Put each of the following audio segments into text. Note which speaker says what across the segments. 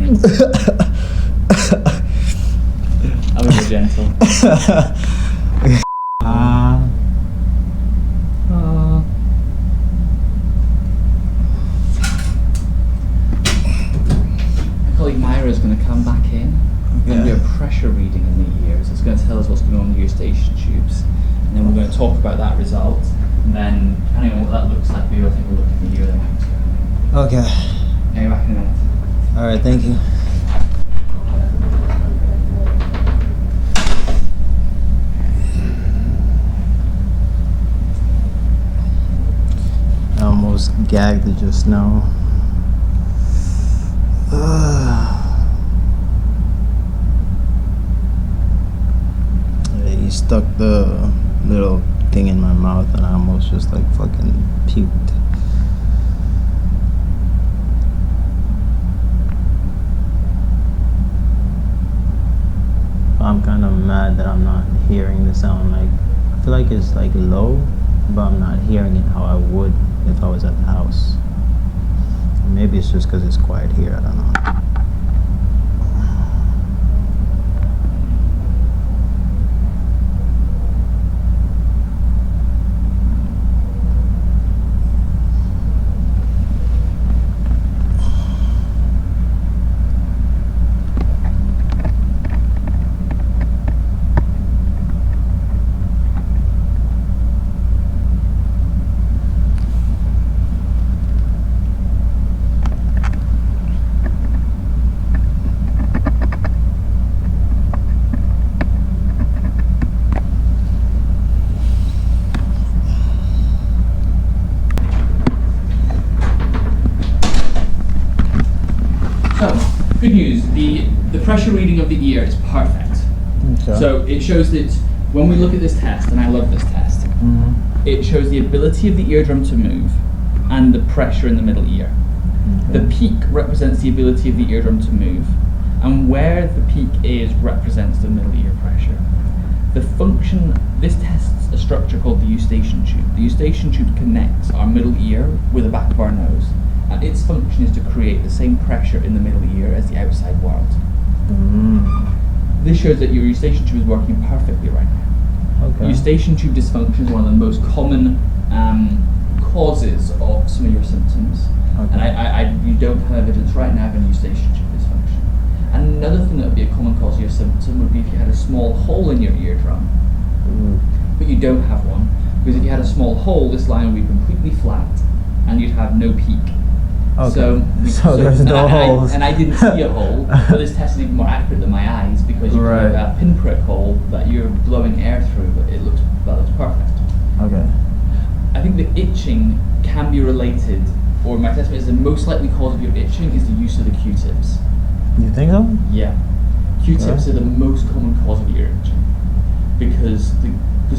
Speaker 1: I'm gonna be gentle. My colleague Myra is going to come back in and do a pressure reading in the ears. It's going to tell us what's going on in the eustachian tubes, and then we're going to talk about that result. And then, depending on what that looks like, maybe I'll take a look at the ear.
Speaker 2: Okay.
Speaker 1: Yeah, you're back in a minute.
Speaker 2: All right. Thank you. I almost gagged just now. He stuck the little thing in my mouth and I almost just like fucking puked. I'm kind of mad that I'm not hearing the sound. Like, I feel like it's like low, but I'm not hearing it how I would if I was at the house. Maybe it's just because it's quiet here, I don't know.
Speaker 1: Good news, the pressure reading of the ear is perfect.
Speaker 2: Okay.
Speaker 1: So it shows that when we look at this test, and I love this test, it shows the ability of the eardrum to move and the pressure in the middle ear.
Speaker 2: Okay.
Speaker 1: The peak represents the ability of the eardrum to move, and where the peak is represents the middle ear pressure. The function, this tests a structure called the eustachian tube. The eustachian tube connects our middle ear with the back of our nose. And its function is to create the same pressure in the middle ear as the outside world. This shows that your eustachian tube is working perfectly right now.
Speaker 2: Okay.
Speaker 1: Eustachian tube dysfunction is one of the most common causes of some of your symptoms.
Speaker 2: Okay.
Speaker 1: And you don't have evidence right now of any eustachian tube dysfunction. And another thing that would be a common cause of your symptom would be if you had a small hole in your eardrum, but you don't have one. Because if you had a small hole, this line would be completely flat and you'd have no peak.
Speaker 2: Okay.
Speaker 1: So
Speaker 2: there's no holes.
Speaker 1: And I didn't see a hole, but this test is even more accurate than my eyes because you
Speaker 2: Right.
Speaker 1: have a pinprick hole that you're blowing air through, but that looks perfect.
Speaker 2: Okay.
Speaker 1: I think the itching can be related, or my testament is the most likely cause of your itching is the use of the Q-tips.
Speaker 2: You think so?
Speaker 1: Yeah. Q-tips
Speaker 2: Yeah.
Speaker 1: are the most common cause of ear itching because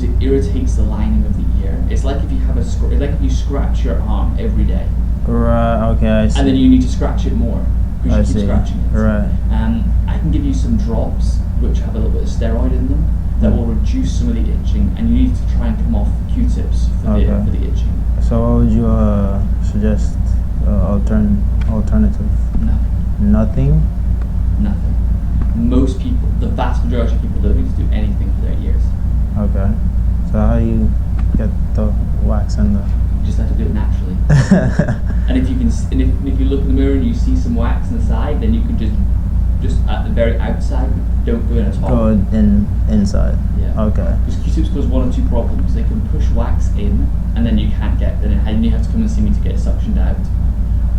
Speaker 1: it irritates the lining of the ear. It's like if you have it's like if you scratch your arm every day.
Speaker 2: Right, okay, I see.
Speaker 1: And then you need to scratch it more because you keep
Speaker 2: I see.
Speaker 1: scratching it.
Speaker 2: Right.
Speaker 1: I can give you some drops which have a little bit of steroid in them that will reduce some of the itching, and you need to try and come off Q-tips for the itching.
Speaker 2: So what would you suggest alternative?
Speaker 1: Nothing.
Speaker 2: Nothing?
Speaker 1: Most people, the vast majority of people don't need to do anything for their ears.
Speaker 2: Okay. So how do you get the wax and the...
Speaker 1: You just have to do it naturally. And if you can, if you look in the mirror and you see some wax on the side, then you can just at the very outside, don't go in at all.
Speaker 2: Go inside.
Speaker 1: Yeah.
Speaker 2: Okay.
Speaker 1: Because Q-tips cause one or two problems. They can push wax in, and then you can't get. Then you have to come and see me to get it suctioned out.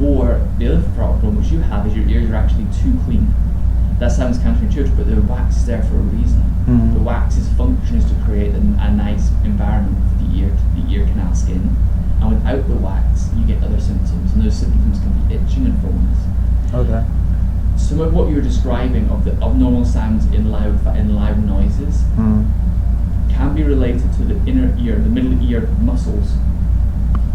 Speaker 1: Or the other problem which you have is your ears are actually too clean. That sounds counterintuitive, but the wax is there for a reason.
Speaker 2: Mm-hmm.
Speaker 1: The wax's function is to create a nice environment for the ear canal skin. And without the wax, you get other symptoms, and those symptoms can be itching and fullness.
Speaker 2: Okay.
Speaker 1: Some of what you're describing of the abnormal sounds in loud noises can be related to the inner ear, the middle ear muscles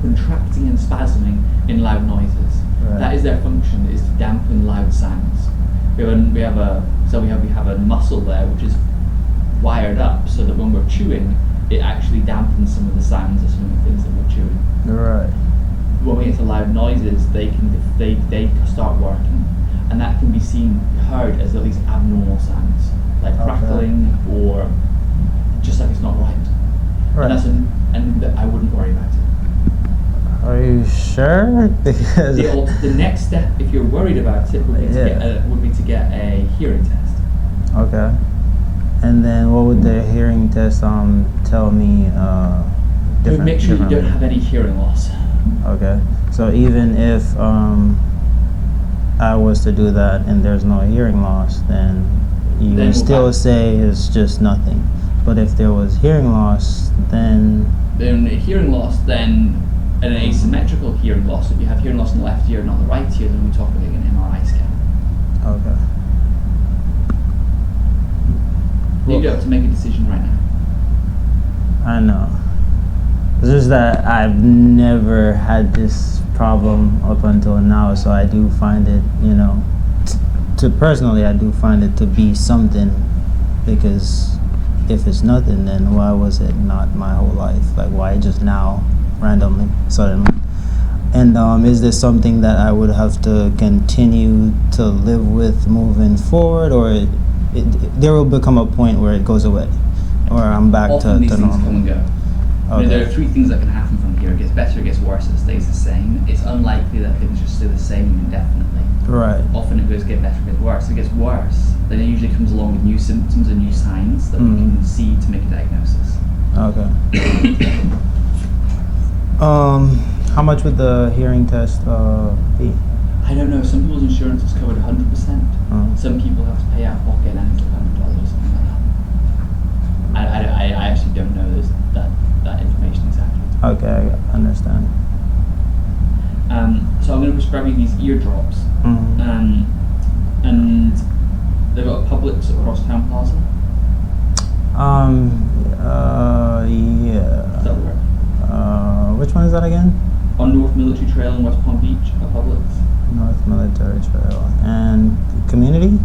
Speaker 1: contracting and spasming in loud noises.
Speaker 2: Right.
Speaker 1: That is their function, is to dampen loud sounds. We have a muscle there which is wired up so that when we're chewing, it actually dampens some of the sounds of some of the things that we're chewing.
Speaker 2: Right.
Speaker 1: When we get to loud noises, they start working, and that can be heard as at least abnormal sounds, like
Speaker 2: Okay.
Speaker 1: crackling or just like it's not right.
Speaker 2: Right.
Speaker 1: And I wouldn't worry about it.
Speaker 2: Are you sure? Because
Speaker 1: The next step, if you're worried about it, would be to get a hearing test.
Speaker 2: okay. And then what would the hearing test tell me?
Speaker 1: To make sure you don't
Speaker 2: differently?
Speaker 1: have any hearing loss.
Speaker 2: Okay. So even if I was to do that and there's no hearing loss, then you
Speaker 1: Then
Speaker 2: would
Speaker 1: we'll
Speaker 2: still
Speaker 1: back-
Speaker 2: say it's just nothing. But if there was hearing loss, then
Speaker 1: Then a hearing loss, then an asymmetrical hearing loss. If you have hearing loss in the left ear, not the right ear, then we talk about an MRI scan.
Speaker 2: okay.
Speaker 1: You don't have to make a decision right now.
Speaker 2: I know. It's just that I've never had this problem up until now, so I do find it, personally, I do find it to be something, because if it's nothing, then why was it not my whole life? Like, why just now, randomly, suddenly? And is this something that I would have to continue to live with moving forward, or there will become a point where it goes away, or I'm back
Speaker 1: Often
Speaker 2: to
Speaker 1: these things come
Speaker 2: normal?
Speaker 1: and go. There are three things that can happen from here. It gets better, it gets worse, it stays the same. It's unlikely that things just stay the same indefinitely.
Speaker 2: Right.
Speaker 1: Often it goes get better, it gets worse. If it gets worse, then it usually comes along with new symptoms and new signs that we can see to make a diagnosis.
Speaker 2: Okay. How much would the hearing test be?
Speaker 1: I don't know, some people's insurance is covered 100%. Some people have to pay out of pocket and it's like $100 or something like that. I actually don't know that information exactly.
Speaker 2: Okay, I understand.
Speaker 1: So I'm going to prescribe you these eardrops. And they've got a Publix at Crosstown Plaza.
Speaker 2: Yeah.
Speaker 1: Does that work?
Speaker 2: Which one is that again?
Speaker 1: On North Military Trail in West Palm Beach, a Publix.
Speaker 2: North Military Trail. And community?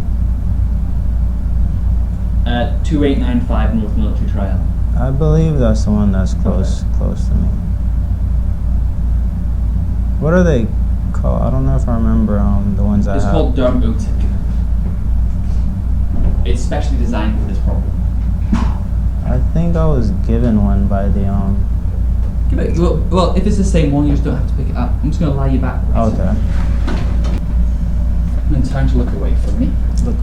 Speaker 1: 2895 North Military Trail.
Speaker 2: I believe that's the one that's close to me. What are they called? I don't know if I remember the ones I
Speaker 1: It's
Speaker 2: have.
Speaker 1: called Dermotic. It's specially designed for this problem.
Speaker 2: I think I was given one by the
Speaker 1: Give it, well, if it's the same one, you just don't have to pick it up. I'm just going to lie you back.
Speaker 2: Okay.
Speaker 1: And then time to look away from me.
Speaker 2: Look.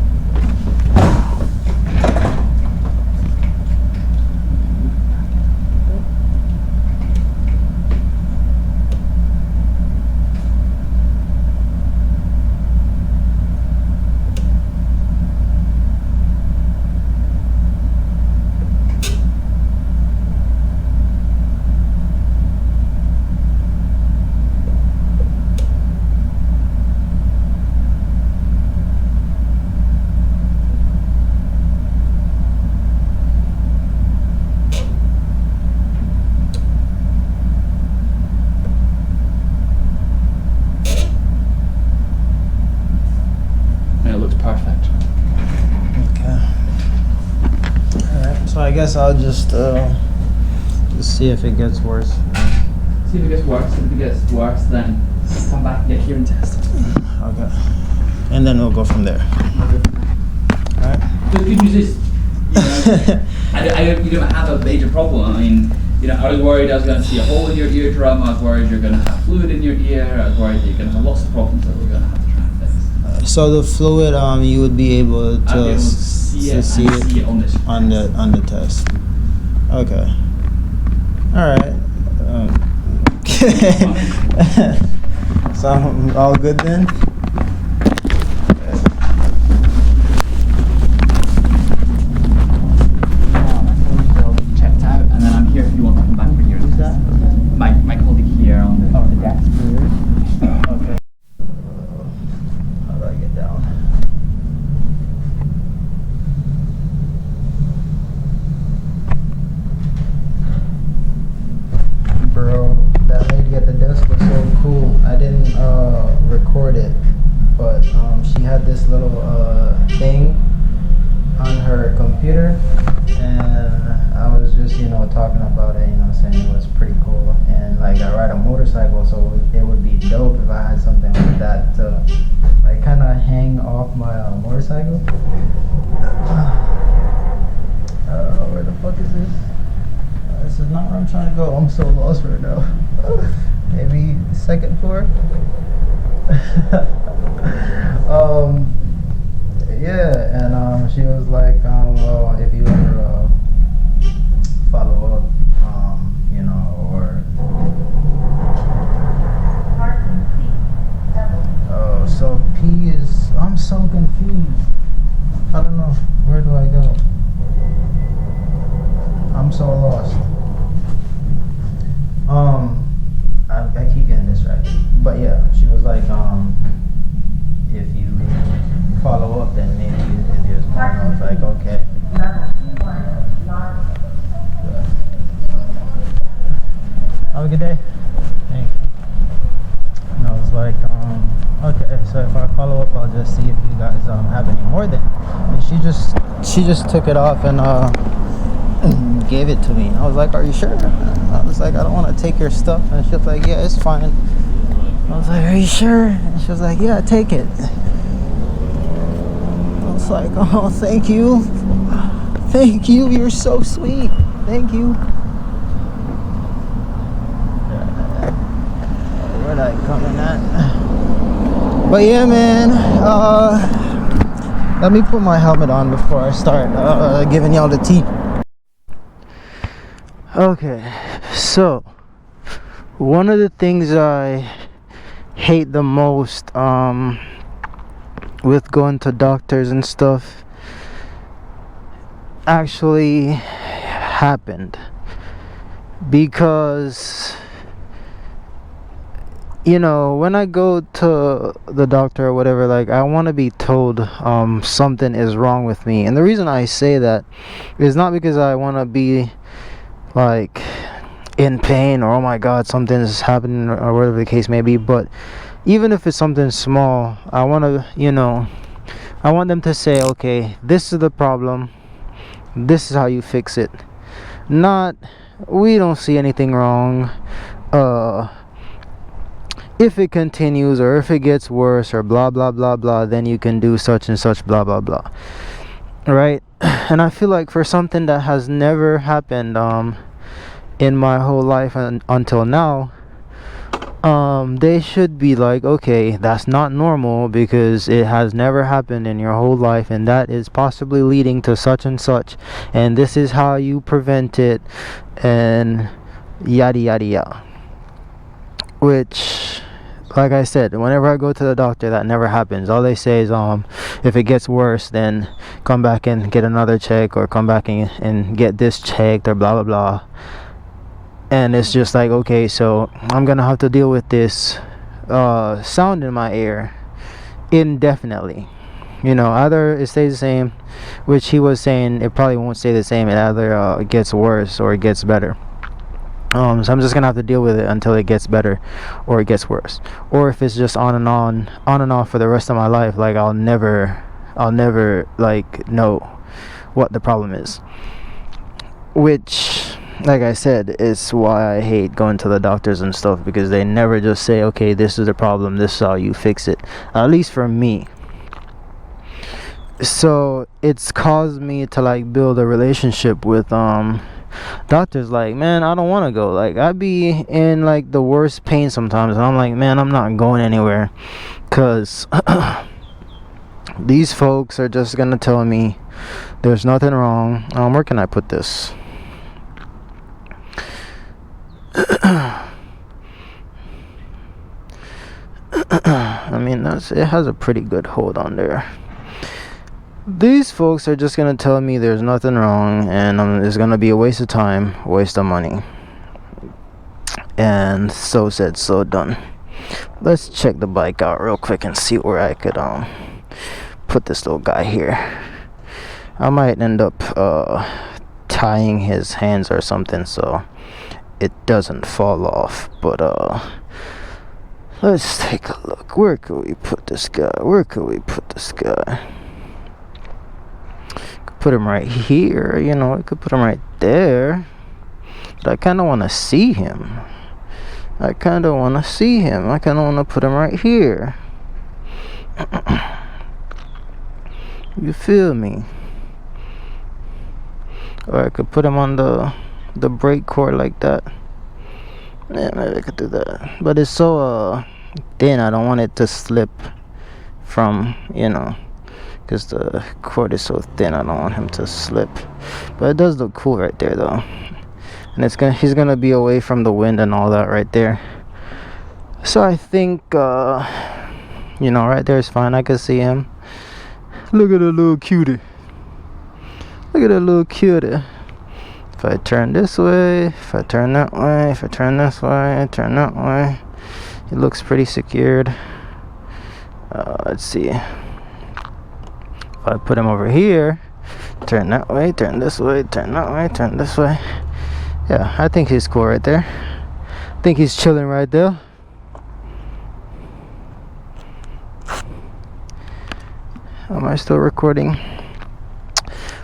Speaker 1: Perfect.
Speaker 2: Okay. Alright, so I guess I'll just see if it gets worse.
Speaker 1: See if it gets worse. If it gets worse, then come back and get hearing tested.
Speaker 2: Okay. And then we'll go from there. Alright.
Speaker 1: The good news is, you don't have a major problem. I mean, I was worried I was going to see a hole in your eardrum. I was worried you're going to have fluid in your ear. I was worried that you're going to have lots of problems that we're going to have to try and fix.
Speaker 2: So the fluid, you would be able to,
Speaker 1: I'll be able to see it
Speaker 2: see it
Speaker 1: on this.
Speaker 2: on the test. Okay. All right. So I'm all good then.
Speaker 1: Checked out, and then I'm here if you want to come back for your
Speaker 2: Who's that?
Speaker 1: My colleague here on the desk.
Speaker 2: Okay. How do I get down? Bro, that lady at the desk was so cool. I didn't record it, but she had this little thing on her computer, and I was just talking about it, saying it was pretty cool. And like I ride a motorcycle. motorcycle, so it would be dope if I had something like that to like kind of hang off my motorcycle. Where the fuck is this? This is not where I'm trying to go. I'm so lost right now. Maybe second floor. Yeah, and she was like, well, if you ever follow up, you know, or oh, so P is, I'm so confused. I don't know, where do I go? I'm so lost. I keep getting distracted. But yeah, she was like, if you follow up, then maybe there's more. And I was like, okay. Have a good day. Thanks. And I was like, okay, so if I follow up, I'll just see if you guys have any more then. And she just took it off and gave it to me. I was like, are you sure? I was like, I don't want to take your stuff. And she was like, yeah, it's fine. I was like, are you sure? And she was like, yeah, take it. I was like, oh, thank you. Thank you, you're so sweet. Thank you. Where that coming at? But yeah, man, let me put my helmet on before I start giving y'all the tea. Okay, so one of the things I hate the most with going to doctors and stuff actually happened, because you know, when I go to the doctor or whatever, like, I want to be told something is wrong with me. And the reason I say that is not because I want to be like in pain or oh my god something is happening or whatever the case may be, but even if it's something small, I want to, you know, I want them to say, okay, this is the problem, this is how you fix it. Not, we don't see anything wrong, if it continues or if it gets worse or blah blah blah blah, then you can do such and such blah blah blah, right? And I feel like for something that has never happened in my whole life until now, they should be like, okay, that's not normal because it has never happened in your whole life, and that is possibly leading to such and such, and this is how you prevent it, and yada yada yada. Which, like I said, whenever I go to the doctor, that never happens. All they say is, if it gets worse, then come back and get another check, or come back and get this checked, or blah blah blah. And it's just like, okay, so I'm gonna have to deal with this sound in my ear indefinitely. You know, either it stays the same, which he was saying it probably won't stay the same. It either gets worse or it gets better. So I'm just gonna have to deal with it until it gets better or it gets worse. Or if it's just on and off for the rest of my life, like I'll never like know what the problem is. Which, like I said, is why I hate going to the doctors and stuff, because they never just say, okay, this is the problem, this is how you fix it. At least for me. So it's caused me to like build a relationship with doctors. Like, man, I don't want to go. Like, I'd be in like the worst pain sometimes, and I'm like, man, I'm not going anywhere, because these folks are just gonna tell me there's nothing wrong. Where can I put this? I mean, it has a pretty good hold on there. These folks are just gonna tell me there's nothing wrong, and it's gonna be a waste of time, waste of money. And so said, so done. Let's check the bike out real quick and see where I could put this little guy here. I might end up tying his hands or something so it doesn't fall off. But let's take a look. Where could we put this guy? Put him right here, you know. I could put him right there, but I kind of want to see him. I kind of want to see him. I kind of want to put him right here. You feel me? Or I could put him on the brake cord like that. Yeah, maybe I could do that. But it's so thin. I don't want it to slip from, you know, because the cord is so thin. I don't want him to slip. But it does look cool right there though. And he's gonna be away from the wind and all that right there. So I think you know, right there is fine. I can see him. Look at the little cutie. Look at that little cutie. If I turn this way, if I turn that way, if I turn this way, turn that way, it looks pretty secured. Let's see. If I put him over here, turn that way, turn this way, turn that way, turn this way. Yeah, I think he's cool right there. I think he's chilling right there. Am I still recording?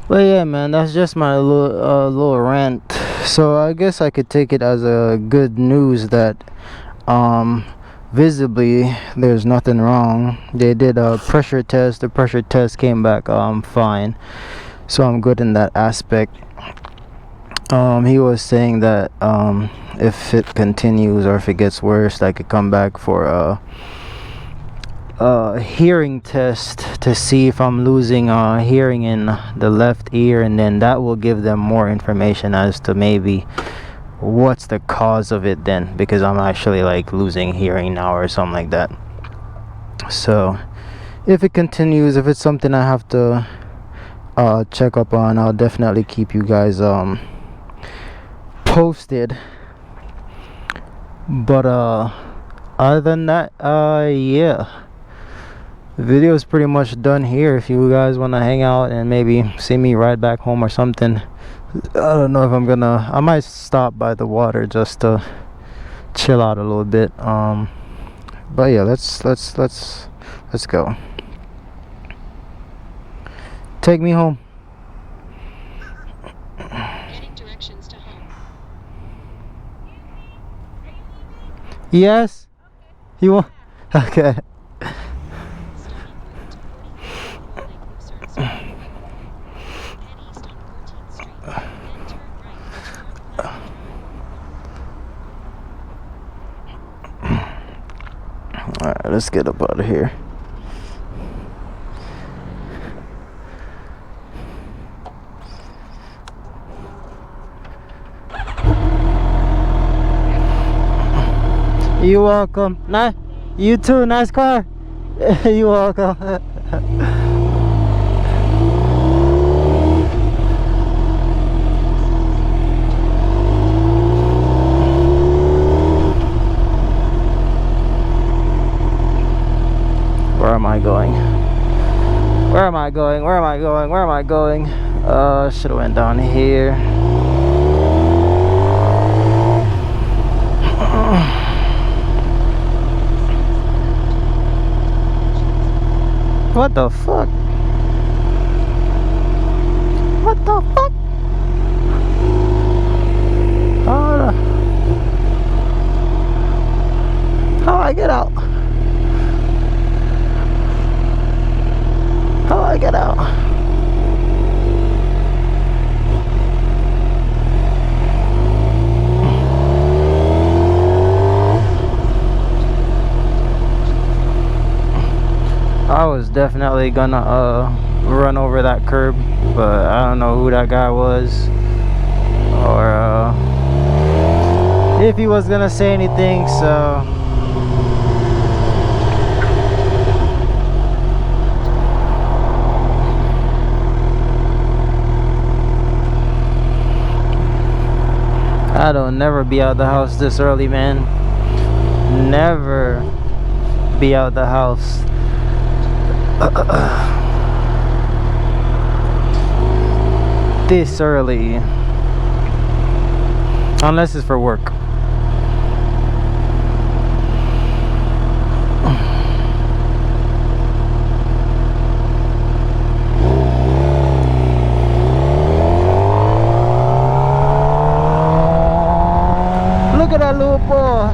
Speaker 2: But yeah, man, that's just my little rant. So I guess I could take it as a good news that visibly there's nothing wrong. They did a pressure test. The pressure test came back fine. So I'm good in that aspect. He was saying that if it continues or if it gets worse, I could come back for a hearing test to see if I'm losing hearing in the left ear, and then that will give them more information as to maybe what's the cause of it then, because I'm actually like losing hearing now or something like that. So if it continues, if it's something I have to check up on, I'll definitely keep you guys posted. But other than that, yeah, the video is pretty much done here. If you guys want to hang out and maybe see me ride back home or something, I don't know if I might stop by the water just to chill out a little bit. But yeah, let's go. Take me home.
Speaker 3: Getting directions to home.
Speaker 2: Yes? You want? Okay. Alright, let's get up out of here. You're welcome. You too. Nice car. You're welcome. Where am I going? Where am I going? Where am I going? Where am I going? Should have went down here. What the fuck? What the fuck? How I get out? How I get out? I was definitely gonna run over that curb, but I don't know who that guy was, or if he was gonna say anything, so I don't never be out the house this early, man. Never be out the house this early, unless it's for work. Look at that little boy.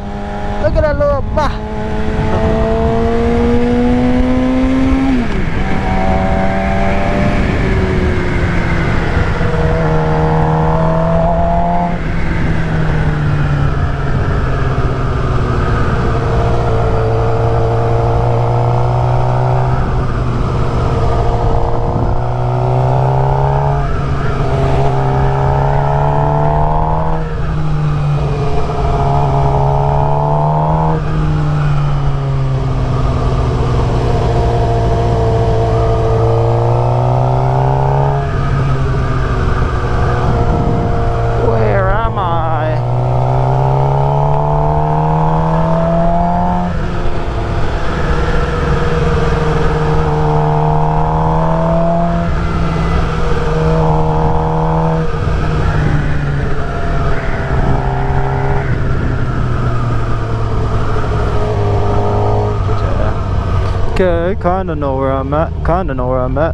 Speaker 2: Okay, kinda know where I'm at. Kinda know where I'm at.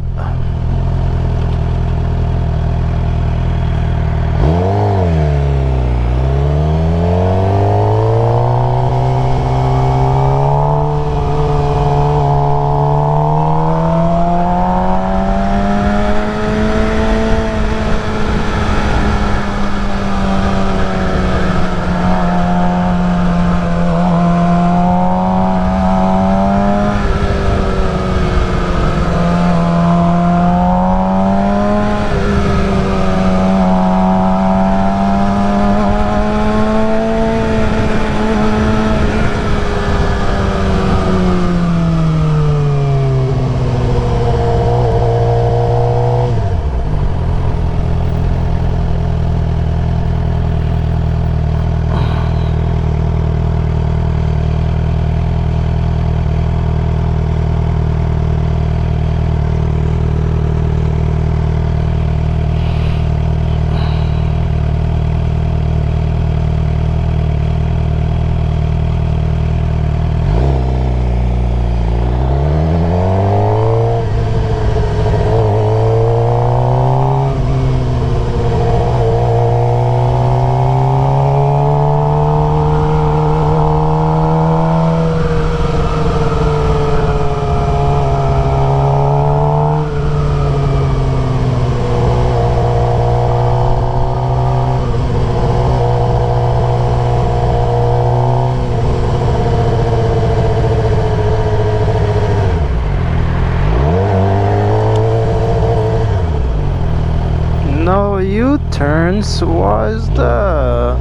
Speaker 2: No U-turns, why's that?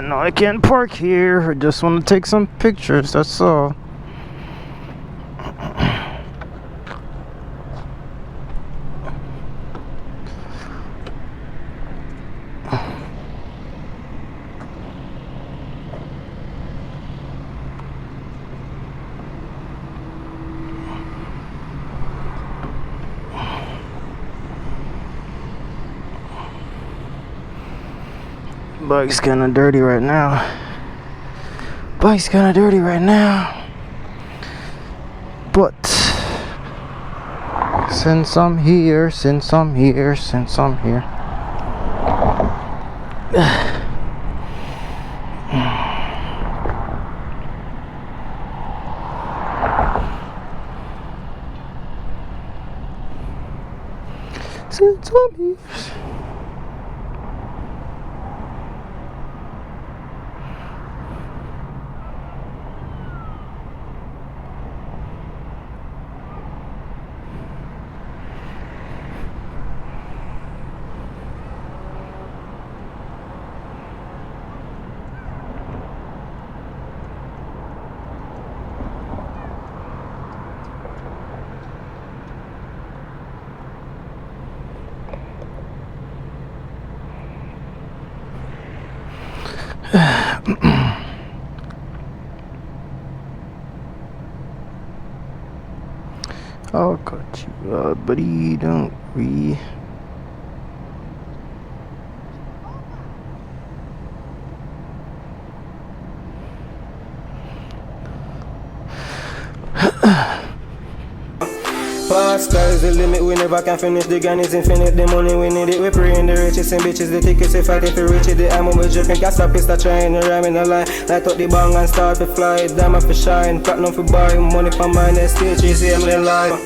Speaker 2: No, I can't park here. I just want to take some pictures, that's all. Bike's kinda dirty right now. Bike's kinda dirty right now. But since I'm here, since I'm here, since I'm here. Since I'm here. I'll cut you out, buddy, don't worry.
Speaker 4: Past sky's the limit, we never can finish. The gun is infinite, the money we need it. We praying the richest and bitches, the tickets they fighting for reach it. The ammo we dripping, can't stop it, start trying to rhyme in a line. Light up the bang and start to fly, diamond for shine, platinum for buy, money for mine, and still chasing them line.